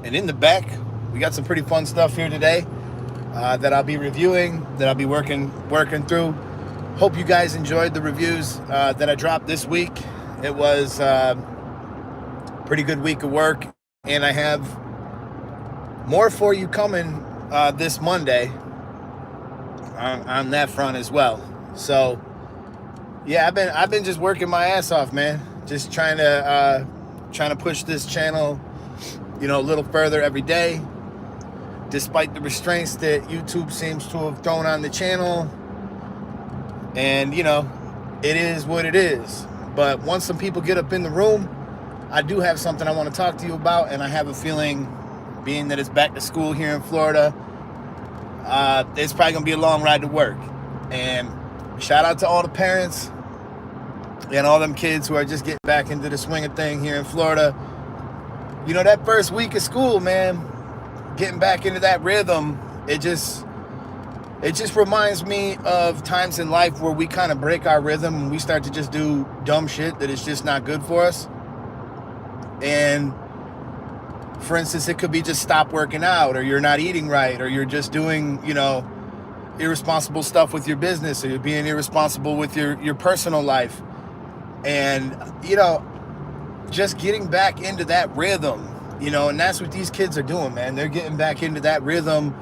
And in the back, we got some pretty fun stuff here today that I'll be reviewing, that I'll be working through. Hope you guys enjoyed the reviews that I dropped this week. It was a pretty good week of work, and I have more for you coming this Monday on that front as well. So yeah, I've been just working my ass off, man. Just trying to push this channel, a little further every day, despite the restraints that YouTube seems to have thrown on the channel. And it is what it is. But once some people get up in the room, I do have something I want to talk to you about, and I have a feeling, being that it's back to school here in Florida, it's probably gonna be a long ride to work. And shout out to all the parents and all them kids who are just getting back into the swing of thing here in Florida. That first week of school, man, getting back into that rhythm, it just reminds me of times in life where we kind of break our rhythm and we start to just do dumb shit that is just not good for us. And for instance, it could be just stop working out, or you're not eating right, or you're just doing, irresponsible stuff with your business, or you're being irresponsible with your personal life. And, just getting back into that rhythm, and that's what these kids are doing, man. They're getting back into that rhythm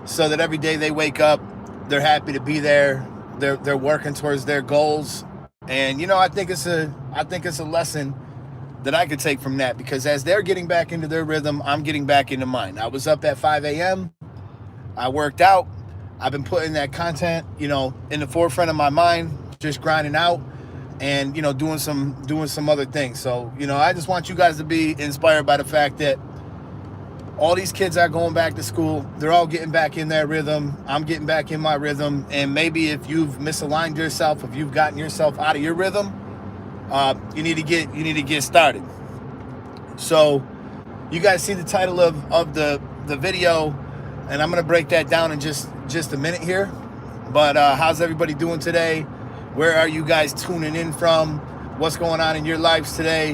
so that every day they wake up, they're happy to be there. They're working towards their goals. And, I think it's a lesson that I could take from that, because as they're getting back into their rhythm, I'm getting back into mine. I was up at 5 a.m. I worked out. I've been putting that content, in the forefront of my mind, just grinding out and, doing some other things. So, I just want you guys to be inspired by the fact that all these kids are going back to school. They're all getting back in their rhythm. I'm getting back in my rhythm. And maybe if you've misaligned yourself, if you've gotten yourself out of your rhythm, you need to get started. So you guys see the title of the video, and I'm going to break that down in just a minute here. But how's everybody doing today? Where are you guys tuning in from? What's going on in your lives today?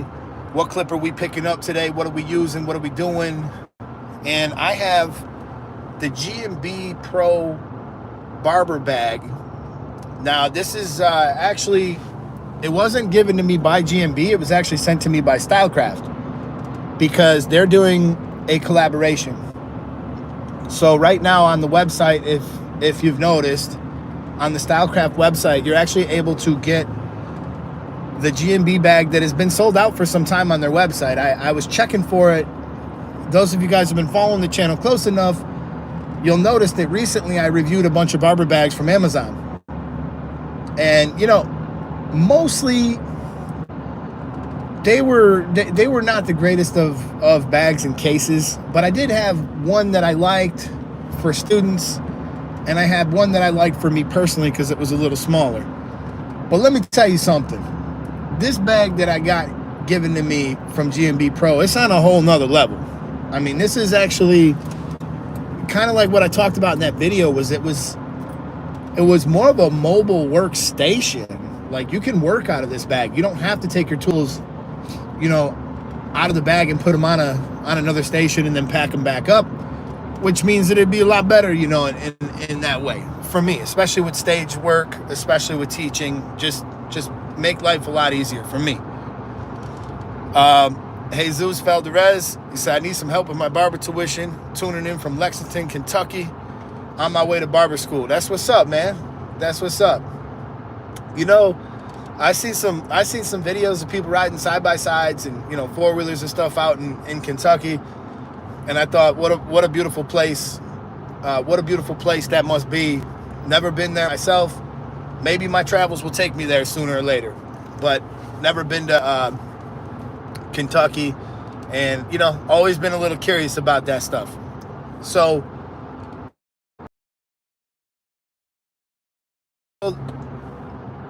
What clip are we picking up today? What are we using? What are we doing? And I have the G&B Pro Barber bag. Now, this is actually, it wasn't given to me by G&B. It was actually sent to me by Stylecraft, because they're doing a collaboration. So right now on the website, if you've noticed, on the Stylecraft website, you're actually able to get the G&B bag that has been sold out for some time on their website. I was checking for it. Those of you guys who have been following the channel close enough, you'll notice that recently I reviewed a bunch of barber bags from Amazon. And, mostly they were not the greatest of bags and cases, but I did have one that I liked for students, and I had one that I liked for me personally because it was a little smaller. But let me tell you something. This bag that I got given to me from G&B Pro, it's on a whole nother level. I mean, this is actually kind of like what I talked about in that video. It was more of a mobile workstation. Like, you can work out of this bag. You don't have to take your tools, out of the bag and put them on another station and then pack them back up, which means that it'd be a lot better, in that way for me, especially with stage work, especially with teaching. Just make life a lot easier for me. Jesus Valdez, he said, I need some help with my barber tuition. Tuning in from Lexington, Kentucky, on my way to barber school. That's what's up, man. That's what's up. I seen some videos of people riding side by sides and four-wheelers and stuff out in Kentucky, and I thought, what a beautiful place. What a beautiful place that must be. Never been there myself. Maybe my travels will take me there sooner or later, but never been to Kentucky, and always been a little curious about that stuff. So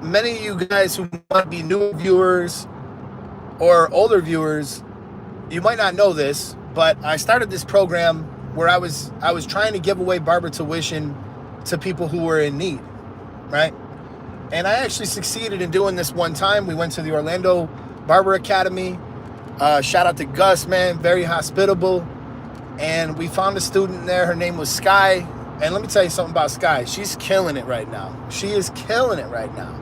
many of you guys who might be new viewers or older viewers, you might not know this, but I started this program where I was trying to give away barber tuition to people who were in need, right? And I actually succeeded in doing this one time. We went to the Orlando Barber Academy. Shout out to Gus, man, very hospitable. And we found a student there. Her name was Sky. And let me tell you something about Sky. She's killing it right now. She is killing it right now.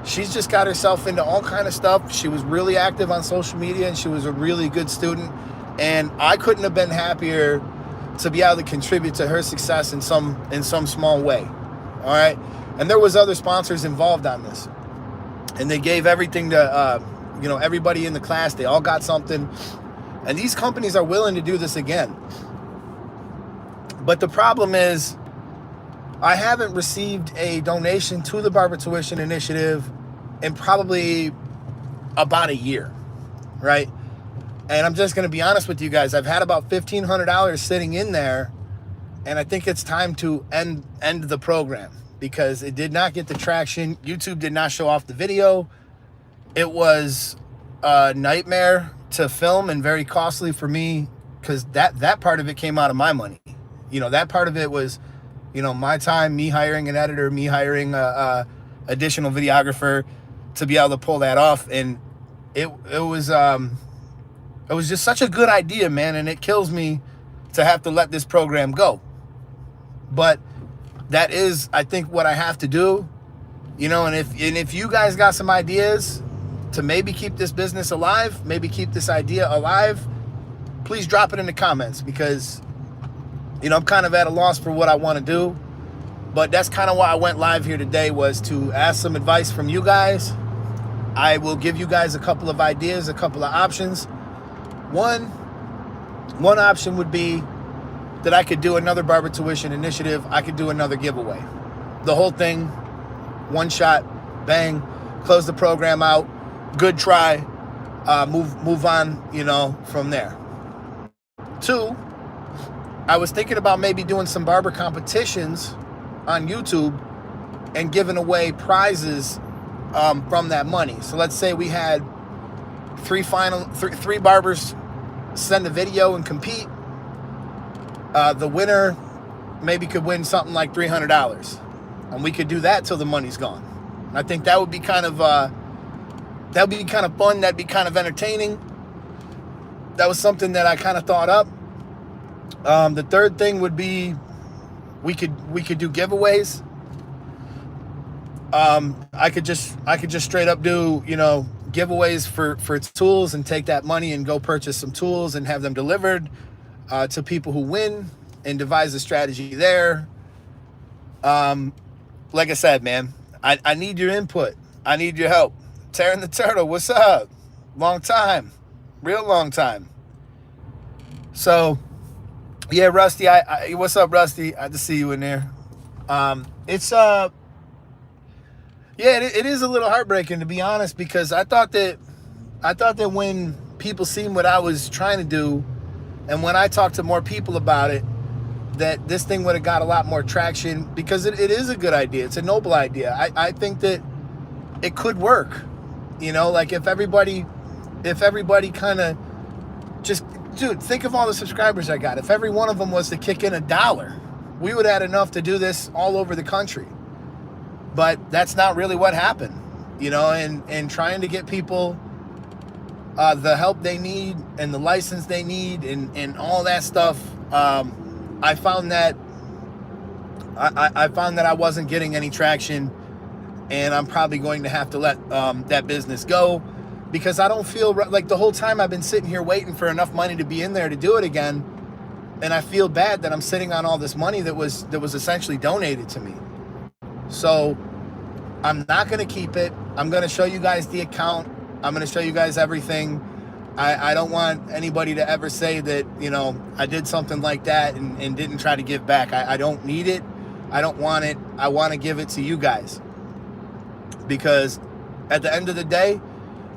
She's just got herself into all kind of stuff. She was really active on social media, and she was a really good student. And I couldn't have been happier to be able to contribute to her success in some small way. All right. And there was other sponsors involved on this, and they gave everything to everybody in the class. They all got something, and these companies are willing to do this again. But the problem is, I haven't received a donation to the Barber Tuition Initiative in probably about a year, right? And I'm just going to be honest with you guys. I've had about $1,500 sitting in there, and I think it's time to end the program because it did not get the traction. YouTube did not show off the video. It was a nightmare to film and very costly for me because that part of it came out of my money. That part of it was, my time, me hiring an editor, me hiring a additional videographer to be able to pull that off. And it was just such a good idea, man. And it kills me to have to let this program go. But that is, I think, what I have to do, and if you guys got some ideas to maybe keep this business alive, maybe keep this idea alive, please drop it in the comments because, I'm kind of at a loss for what I want to do. But that's kind of why I went live here today, was to ask some advice from you guys. I will give you guys a couple of ideas, a couple of options. One option would be that I could do another Barber Tuition Initiative. I could do another giveaway. The whole thing, one shot, bang, close the program out, good try, move on, from there. Two, I was thinking about maybe doing some barber competitions on YouTube and giving away prizes from that money. So let's say we had three barbers send a video and compete. The winner maybe could win something like $300, and we could do that till the money's gone. And I think that would be kind of fun. That'd be kind of entertaining. That was something that I kind of thought up. The third thing would be we could do giveaways. I could just straight up do giveaways for tools and take that money and go purchase some tools and have them delivered to people who win and devise a strategy there. Like I said, man, I need your input. I need your help. Tearing the Turtle, what's up? Long time, real long time. So, yeah, Rusty, what's up, Rusty? I just see you in there. It is a little heartbreaking, to be honest, because I thought that when people seen what I was trying to do, and when I talked to more people about it, that this thing would have got a lot more traction, because it is a good idea. It's a noble idea. I think that it could work. Like if everybody kind of just, dude, think of all the subscribers I got. If every one of them was to kick in $1, we would have enough to do this all over the country. But that's not really what happened, and trying to get people the help they need and the license they need and all that stuff. I found that I wasn't getting any traction, and I'm probably going to have to let that business go, because I don't feel like the whole time I've been sitting here waiting for enough money to be in there to do it again. And I feel bad that I'm sitting on all this money that was essentially donated to me. So I'm not going to keep it. I'm going to show you guys the account. I'm going to show you guys everything. I don't want anybody to ever say that, I did something like that and didn't try to give back. I don't need it. I don't want it. I want to give it to you guys. Because at the end of the day,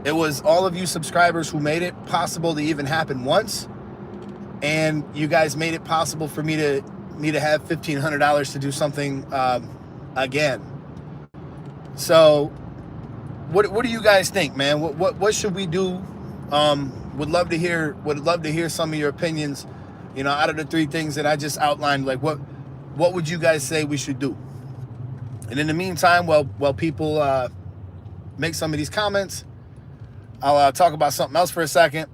it was all of you subscribers who made it possible to even happen once. And you guys made it possible for me to have $1,500 to do something again. So what do you guys think, man? What should we do? Would love to hear some of your opinions, out of the three things that I just outlined. Like what would you guys say we should do? And in the meantime, while people make some of these comments, I'll talk about something else for a second.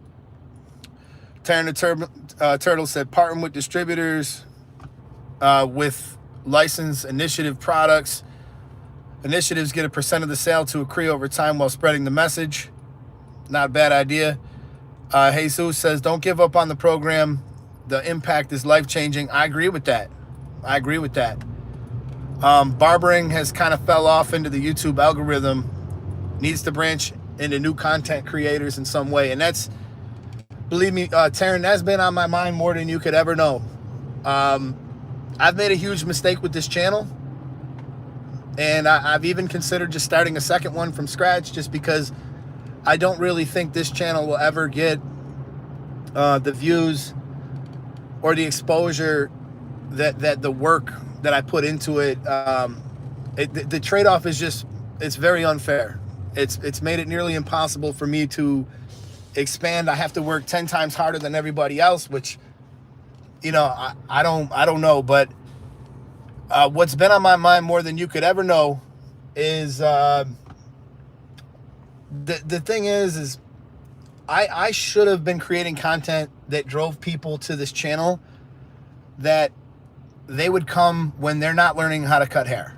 Taryn the Turtle said, partner with distributors with licensed initiative products. Initiatives get a % of the sale to accrue over time while spreading the message. Not a bad idea. Jesus says, don't give up on the program. The impact is life-changing. I agree with that. Barbering has kind of fell off into the YouTube algorithm. Needs to branch into new content creators in some way. And that's, believe me, Taryn, that's been on my mind more than you could ever know. I've made a huge mistake with this channel. And I've even considered just starting a second one from scratch, just because I don't really think this channel will ever get the views or the exposure that the work that I put into it. The trade-off is just, it's very unfair. It's made it nearly impossible for me to expand. I have to work 10 times harder than everybody else, which, you know, I don't know. But what's been on my mind more than you could ever know is the thing is I should have been creating content that drove people to this channel, that they would come when they're not learning how to cut hair.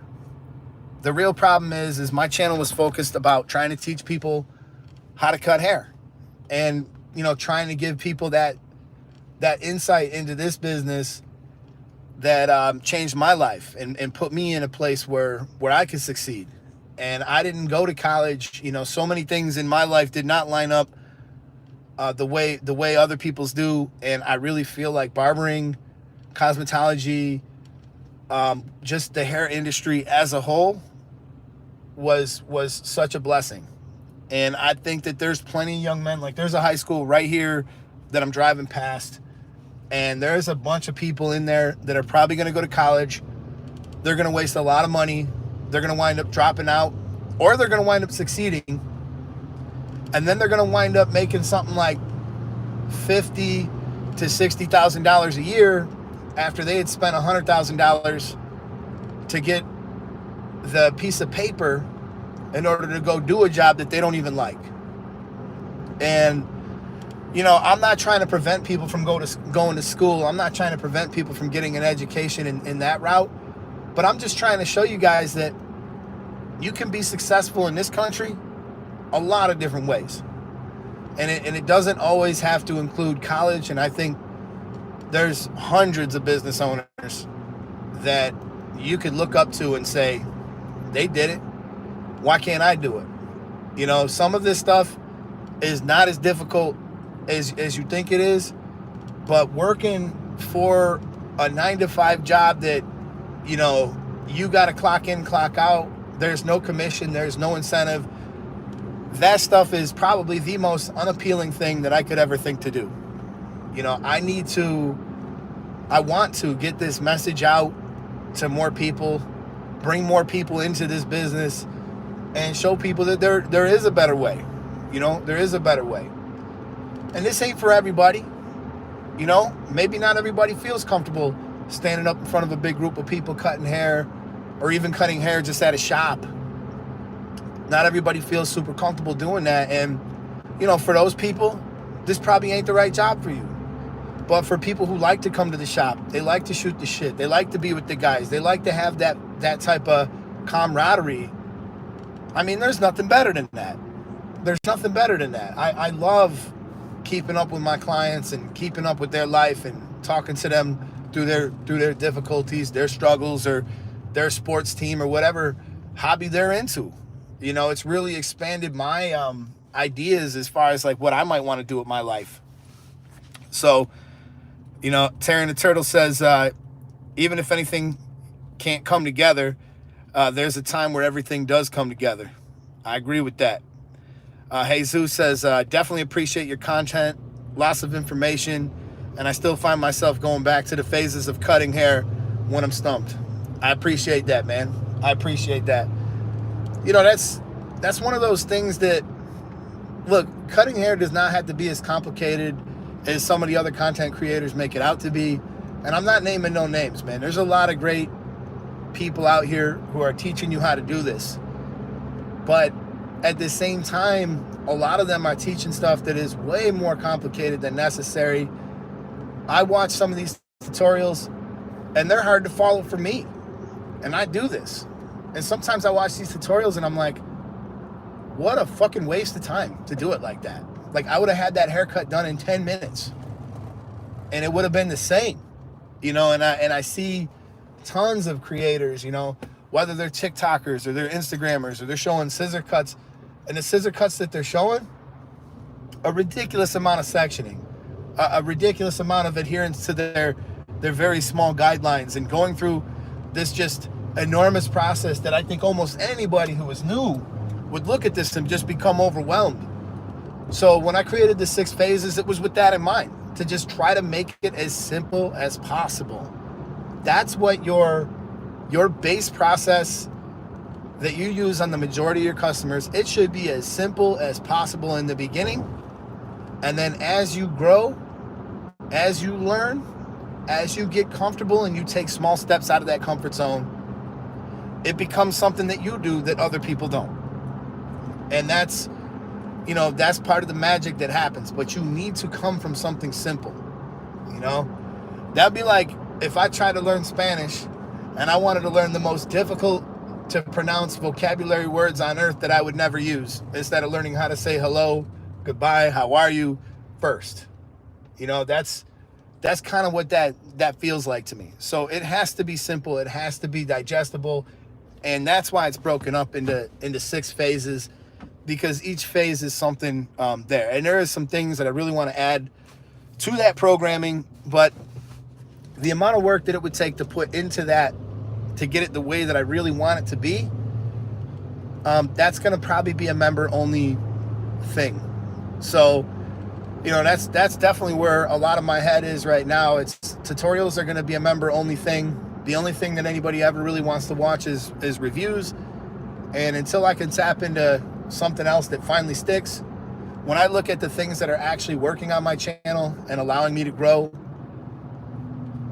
The real problem is my channel was focused about trying to teach people how to cut hair, and, you know, trying to give people that insight into this business that changed my life and put me in a place where I could succeed. And I didn't go to college. You know, so many things in my life did not line up the way other people's do. And I really feel like barbering, cosmetology, just the hair industry as a whole was such a blessing. And I think that there's plenty of young men, like there's a high school right here that I'm driving past, and there's a bunch of people in there that are probably going to go to college. They're going to waste a lot of money. They're going to wind up dropping out, or they're going to wind up succeeding. And then they're going to wind up making something like $50,000 to $60,000 a year after they had spent $100,000 to get the piece of paper in order to go do a job that they don't even like. And, you know, I'm not trying to prevent people from going to school. I'm not trying to prevent people from getting an education in that route. But I'm just trying to show you guys that you can be successful in this country a lot of different ways. And it doesn't always have to include college. And I think there's hundreds of business owners that you could look up to and say, they did it. Why can't I do it? You know, some of this stuff is not as difficult as you think it is, but working for a 9-to-5 job that, you know, you got to clock in, clock out, there's no commission, there's no incentive. That stuff is probably the most unappealing thing that I could ever think to do. You know, I want to get this message out to more people, bring more people into this business, and show people that there is a better way. You know, there is a better way. And this ain't for everybody. You know, maybe not everybody feels comfortable standing up in front of a big group of people cutting hair, or even cutting hair just at a shop. Not everybody feels super comfortable doing that. And, you know, for those people, this probably ain't the right job for you. But for people who like to come to the shop, they like to shoot the shit, they like to be with the guys, they like to have that type of camaraderie. I mean, there's nothing better than that. There's nothing better than that. I love keeping up with my clients and keeping up with their life and talking to them through their difficulties, their struggles, or their sports team, or whatever hobby they're into. You know, it's really expanded my ideas as far as like what I might want to do with my life. So, you know, Taryn the Turtle says, even if anything can't come together, there's a time where everything does come together. I agree with that. Jesus says, definitely appreciate your content, lots of information, and I still find myself going back to the phases of cutting hair when I'm stumped. I appreciate that, man. I appreciate that. You know, that's one of those things that, look, cutting hair does not have to be as complicated as some of the other content creators make it out to be. And I'm not naming no names, man. There's a lot of great people out here who are teaching you how to do this. But at the same time, a lot of them are teaching stuff that is way more complicated than necessary. I watch some of these tutorials and they're hard to follow for me. And I do this. And sometimes I watch these tutorials and I'm like, what a fucking waste of time to do it like that. Like, I would have had that haircut done in 10 minutes and it would have been the same, you know. And I see tons of creators, you know, whether they're TikTokers or they're Instagrammers or they're showing scissor cuts, and the scissor cuts that they're showing, a ridiculous amount of sectioning, a ridiculous amount of adherence to their very small guidelines, and going through this just enormous process that I think almost anybody who is new would look at this and just become overwhelmed. So when I created the 6 phases, it was with that in mind, to just try to make it as simple as possible. That's what your base process that you use on the majority of your customers, it should be as simple as possible in the beginning. And then as you grow, as you learn, as you get comfortable and you take small steps out of that comfort zone, it becomes something that you do that other people don't. And that's, you know, that's part of the magic that happens. But you need to come from something simple, you know? That'd be like if I tried to learn Spanish and I wanted to learn the most difficult to pronounce vocabulary words on earth that I would never use, instead of learning how to say hello, goodbye, how are you first. You know, that's kind of what that feels like to me. So it has to be simple. It has to be digestible. And that's why it's broken up into 6 phases, because each phase is something there. And there is some things that I really want to add to that programming, but the amount of work that it would take to put into that to get it the way that I really want it to be, that's going to probably be a member only thing. So, you know, that's definitely where a lot of my head is right now. It's tutorials are going to be a member only thing. The only thing that anybody ever really wants to watch is reviews. And until I can tap into something else that finally sticks, when I look at the things that are actually working on my channel and allowing me to grow,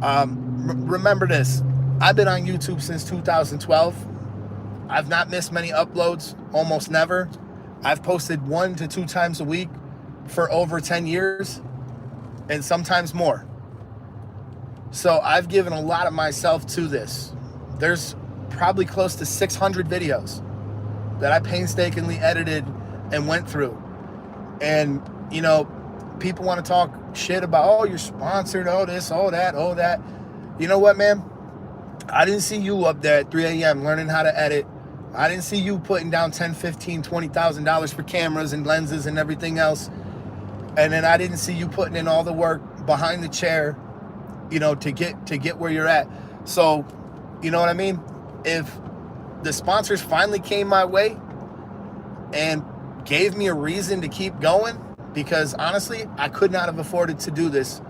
remember this. I've been on YouTube since 2012. I've not missed many uploads, almost never. I've posted 1 to 2 times a week for over 10 years, and sometimes more. So I've given a lot of myself to this. There's probably close to 600 videos that I painstakingly edited and went through. And, you know, people want to talk shit about, oh, you're sponsored, oh, this, oh, that, oh, that. You know what, man? I didn't see you up there at 3 a.m. learning how to edit. I didn't see you putting down $10,000, $15,000, $20,000 for cameras and lenses and everything else. And then I didn't see you putting in all the work behind the chair, you know, to get where you're at. So, you know what I mean? If the sponsors finally came my way and gave me a reason to keep going, because honestly, I could not have afforded to do this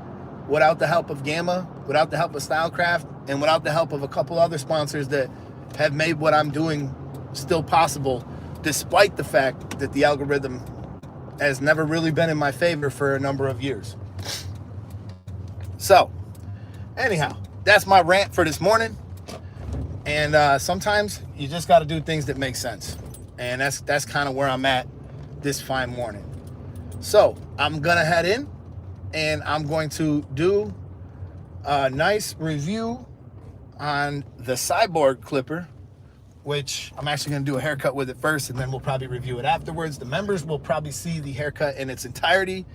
without the help of Gamma, without the help of Stylecraft, and without the help of a couple other sponsors that have made what I'm doing still possible, despite the fact that the algorithm has never really been in my favor for a number of years. So, anyhow, that's my rant for this morning. And sometimes you just got to do things that make sense. And that's kind of where I'm at this fine morning. So I'm going to head in and I'm going to do a nice review on the Cyborg clipper, which I'm actually going to do a haircut with it first, and then we'll probably review it afterwards. The members will probably see the haircut in its entirety,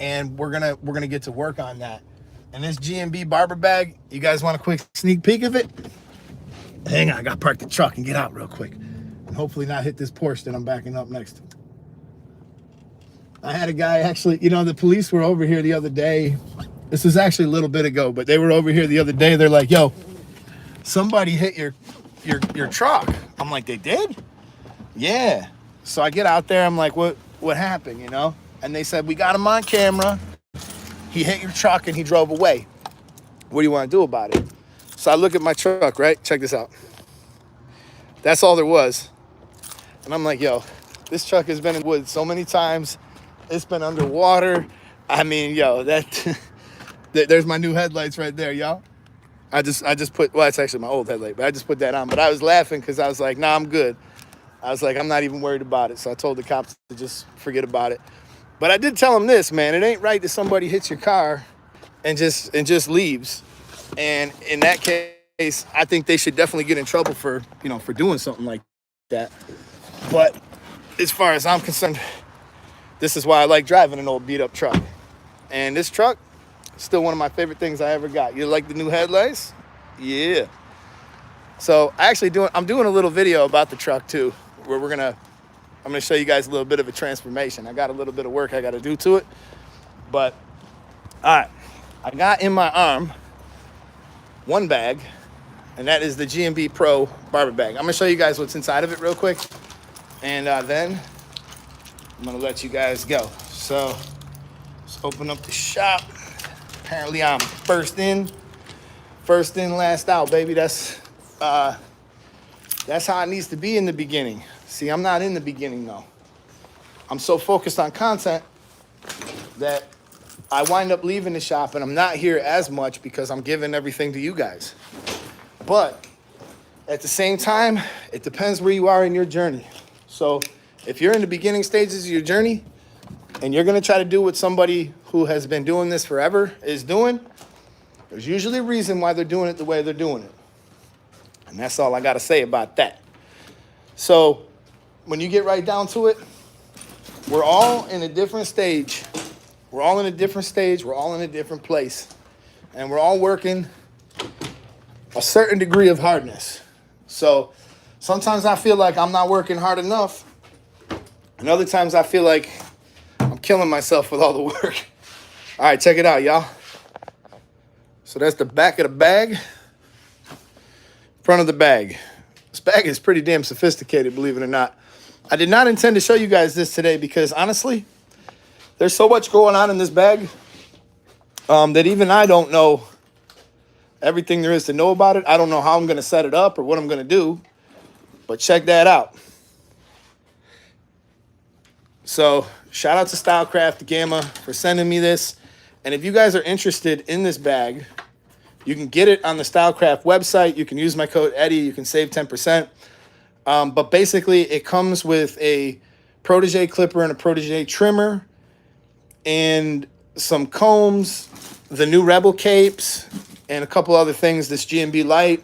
and we're gonna get to work on that. And this G&B barber bag, you guys want a quick sneak peek of it? Hang on, I gotta park the truck and get out real quick, and hopefully not hit this Porsche that I'm backing up next to. I had a guy actually, you know, the police were over here the other day. This was actually a little bit ago, but they were over here the other day. They're like, yo, somebody hit your truck. I'm like, they did? Yeah. So I get out there, I'm like, what happened, you know? And they said, we got him on camera. He hit your truck and he drove away. What do you want to do about it? So I look at my truck, right? Check this out. That's all there was. And I'm like, yo, this truck has been in the woods so many times. It's been underwater. I mean, yo, there's my new headlights right there, y'all. I just put, well, it's actually my old headlight, but I just put that on. But I was laughing because I was like, nah, I'm good. I was like, I'm not even worried about it. So I told the cops to just forget about it. But I did tell them this, man. It ain't right that somebody hits your car and just leaves. And in that case, I think they should definitely get in trouble for, for doing something like that. But as far as I'm concerned, this is why I like driving an old beat up truck. And this truck, still one of my favorite things I ever got. You like the new headlights? Yeah. So I'm doing a little video about the truck too, where I'm gonna show you guys a little bit of a transformation. I got a little bit of work I gotta do to it. But all right, I got in my arm one bag, and that is the G&B Pro barber bag. I'm gonna show you guys what's inside of it real quick, and then I'm gonna let you guys go. So let's open up the shop. Apparently I'm first in, last out, baby. That's how it needs to be in the beginning. See, I'm not in the beginning though. I'm so focused on content that I wind up leaving the shop and I'm not here as much because I'm giving everything to you guys. But at the same time, it depends where you are in your journey. So if you're in the beginning stages of your journey and you're gonna try to do what somebody who has been doing this forever is doing, there's usually a reason why they're doing it the way they're doing it. And that's all I gotta say about that. So when you get right down to it, we're all in a different stage. We're all in a different stage. We're all in a different place. And we're all working a certain degree of hardness. So sometimes I feel like I'm not working hard enough. And other times I feel like I'm killing myself with all the work. All right, check it out, y'all. So that's the back of the bag. Front of the bag. This bag is pretty damn sophisticated, believe it or not. I did not intend to show you guys this today because honestly, there's so much going on in this bag that even I don't know everything there is to know about it. I don't know how I'm going to set it up or what I'm going to do, but check that out. So shout out to Stylecraft Gamma for sending me this. And if you guys are interested in this bag, you can get it on the Stylecraft website. You can use my code Eddie. You can save 10%. But basically, it comes with a Protege clipper and a Protege trimmer and some combs, the new Rebel capes, and a couple other things, this G&B light,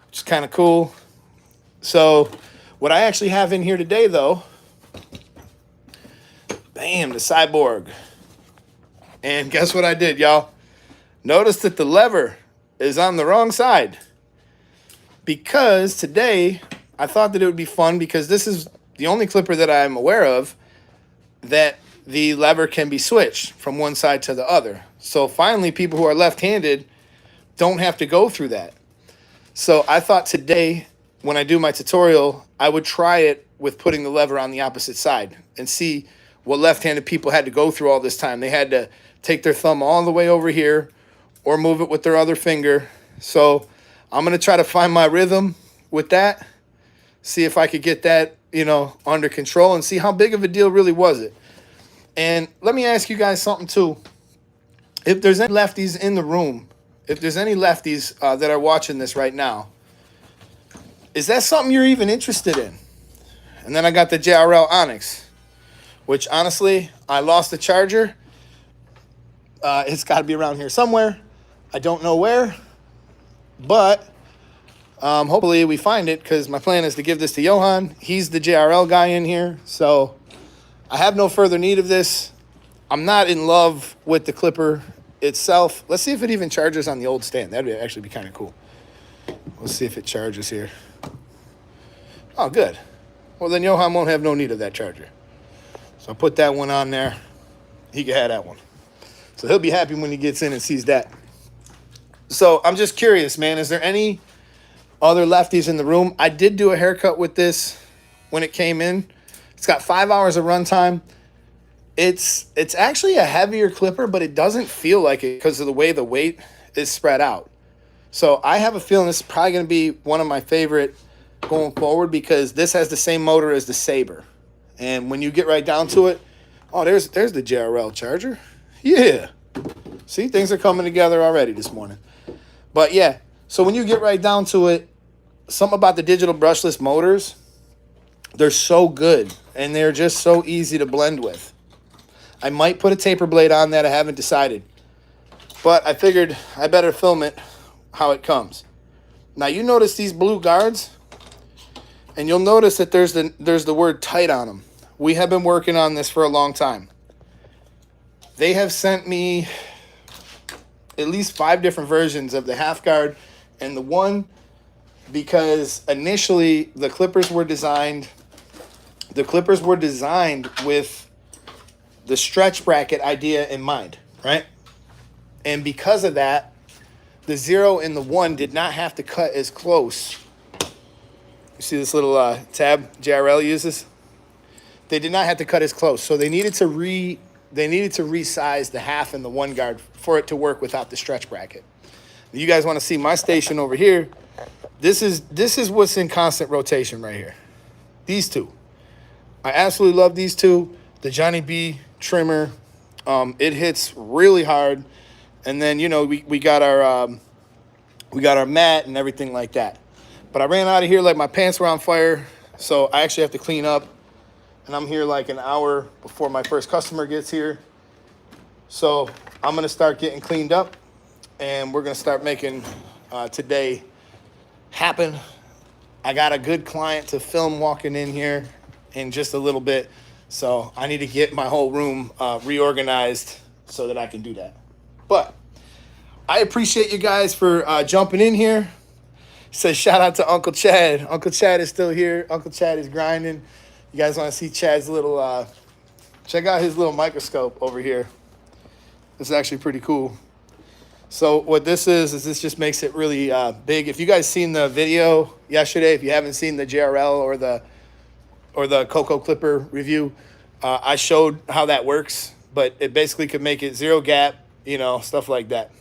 which is kind of cool. So what I actually have in here today, though, bam, the Cyborg. And guess what I did, y'all? Notice that the lever is on the wrong side. Because today, I thought that it would be fun because this is the only clipper that I'm aware of that the lever can be switched from one side to the other. So finally, people who are left-handed don't have to go through that. So I thought today, when I do my tutorial, I would try it with putting the lever on the opposite side and see what left-handed people had to go through all this time. They had to take their thumb all the way over here or move it with their other finger. So I'm going to try to find my rhythm with that, see if I could get that, under control and see how big of a deal really was it. And let me ask you guys something too. If there's any lefties in the room, if there's any lefties that are watching this right now, is that something you're even interested in? And then I got the JRL Onyx, which honestly, I lost the charger. It's got to be around here somewhere. I don't know where, but hopefully we find it because my plan is to give this to Johan. He's the JRL guy in here, so I have no further need of this. I'm not in love with the clipper itself. Let's see if it even charges on the old stand. That would actually be kind of cool. Let's see if it charges here. Oh, good. Well, then Johan won't have no need of that charger. So I'll put that one on there. He can have that one. So he'll be happy when he gets in and sees that. So I'm just curious, man. Is there any other lefties in the room? I did do a haircut with this when it came in. It's got 5 hours of runtime. It's actually a heavier clipper, but it doesn't feel like it because of the way the weight is spread out. So I have a feeling this is probably going to be one of my favorite going forward because this has the same motor as the Sabre. And when you get right down to it, oh, there's the JRL charger. Yeah. See, things are coming together already this morning. But yeah, so when you get right down to it, something about the digital brushless motors, they're so good and they're just so easy to blend with. I might put a taper blade on that. I haven't decided. but I figured I better film it how it comes. Now you notice these blue guards, and you'll notice that there's the word tight on them. We have been working on this for a long time. They have sent me at least 5 different versions of the half guard and the one, because initially the clippers were designed with the stretch bracket idea in mind, right? And because of that, the 0 and the 1 did not have to cut as close. You see this little tab JRL uses? They did not have to cut as close. So they needed to resize the half and the 1 guard for it to work without the stretch bracket. You guys want to see my station over here? This is what's in constant rotation right here. These two. I absolutely love these two. The Johnny B trimmer, it hits really hard. And then, you know, we got our mat and everything like that. But I ran out of here like my pants were on fire, so I actually have to clean up. And I'm here like an hour before my first customer gets here. So I'm gonna start getting cleaned up, and we're gonna start making today happen. I got a good client to film walking in here in just a little bit, so I need to get my whole room reorganized so that I can do that. But I appreciate you guys for jumping in here. Says shout out to Uncle Chad. Uncle Chad is still here. Uncle Chad is grinding. You guys want to see Chad's little, check out his little microscope over here. It's actually pretty cool. So what this is this just makes it really big. If you guys seen the video yesterday, if you haven't seen the JRL or the Coco Clipper review, I showed how that works, but it basically could make it 0 gap, you know, stuff like that.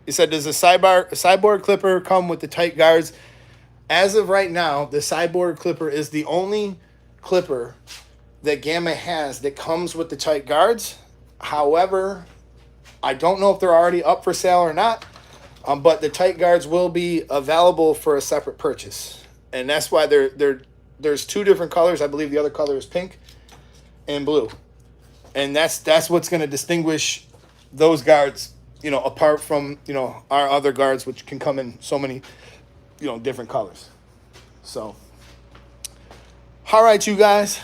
He said, does the sideboard clipper come with the tight guards? As of right now, the sideboard clipper is the only clipper that Gamma has that comes with the tight guards. However, I don't know if they're already up for sale or not, but the tight guards will be available for a separate purchase. And that's why there's 2 different colors. I believe the other color is pink and blue. And that's what's going to distinguish those guards, you know, apart from, you know, our other guards, which can come in so many, you know, different colors. So, all right, you guys.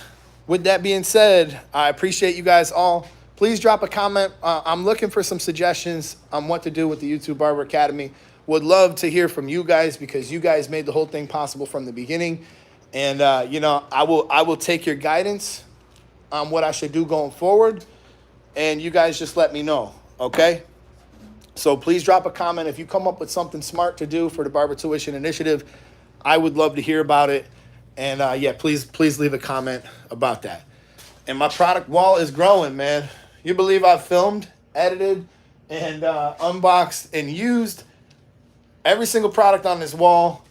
With that being said, I appreciate you guys all. Please drop a comment. I'm looking for some suggestions on what to do with the YouTube Barber Academy. Would love to hear from you guys, because you guys made the whole thing possible from the beginning. And, you know, I will take your guidance on what I should do going forward. And you guys just let me know, okay? So please drop a comment. If you come up with something smart to do for the Barber Tuition initiative, I would love to hear about it. And, yeah, please leave a comment about that. And my product wall is growing, man. You believe I've filmed, edited, and unboxed and used every single product on this wall,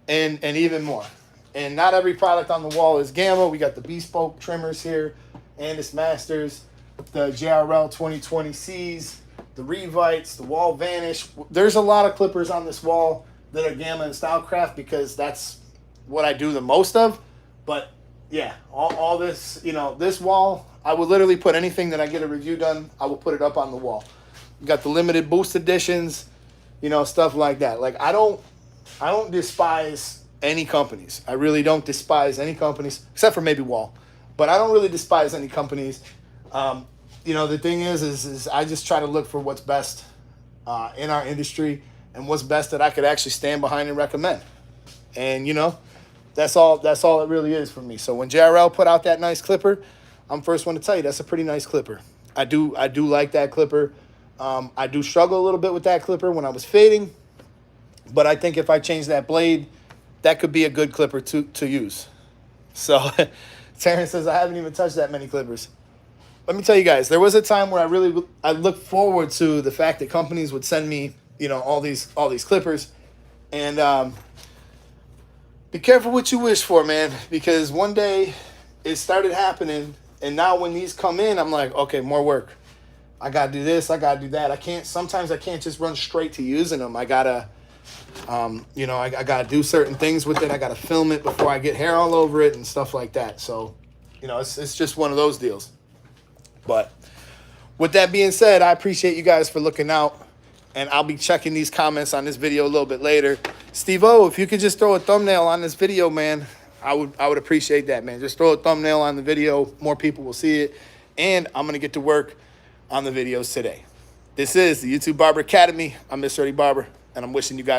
and even more. And not every product on the wall is Gamma. We got the Bespoke trimmers here, Andis Masters, the JRL 2020Cs, the Revites, the Wall Vanish. There's a lot of clippers on this wall that are Gamma and Stylecraft, because that's what I do the most of. But yeah, all this, you know, this wall, I would literally put anything that I get a review done, I will put it up on the wall. You got the limited boost editions, you know, stuff like that. Like, I don't despise any companies. I really don't despise any companies, except for maybe Wall. But I don't really despise any companies. You know, the thing is I just try to look for what's best in our industry, and what's best that I could actually stand behind and recommend. And, you know, that's all it really is for me. So when JRL put out that nice clipper, I'm first one to tell you that's a pretty nice clipper. I do like that clipper. I do struggle a little bit with that clipper when I was fading, but I think if I change that blade, that could be a good clipper to use. So Terrence says, I haven't even touched that many clippers. Let me tell you guys, there was a time where I looked forward to the fact that companies would send me, you know, all these clippers. And be careful what you wish for, man, because one day it started happening, and now when these come in, I'm like, okay, more work. I gotta do this, I gotta do that. Sometimes I can't just run straight to using them. I gotta, you know, I gotta do certain things with it. I gotta film it before I get hair all over it and stuff like that. So, you know, it's just one of those deals. But with that being said, I appreciate you guys for looking out. and I'll be checking these comments on this video a little bit later. Steve-O, if you could just throw a thumbnail on this video, man, I would appreciate that, man. Just throw a thumbnail on the video. More people will see it. And I'm going to get to work on the videos today. This is the YouTube Barber Academy. I'm Mr. Eddie Barber, and I'm wishing you guys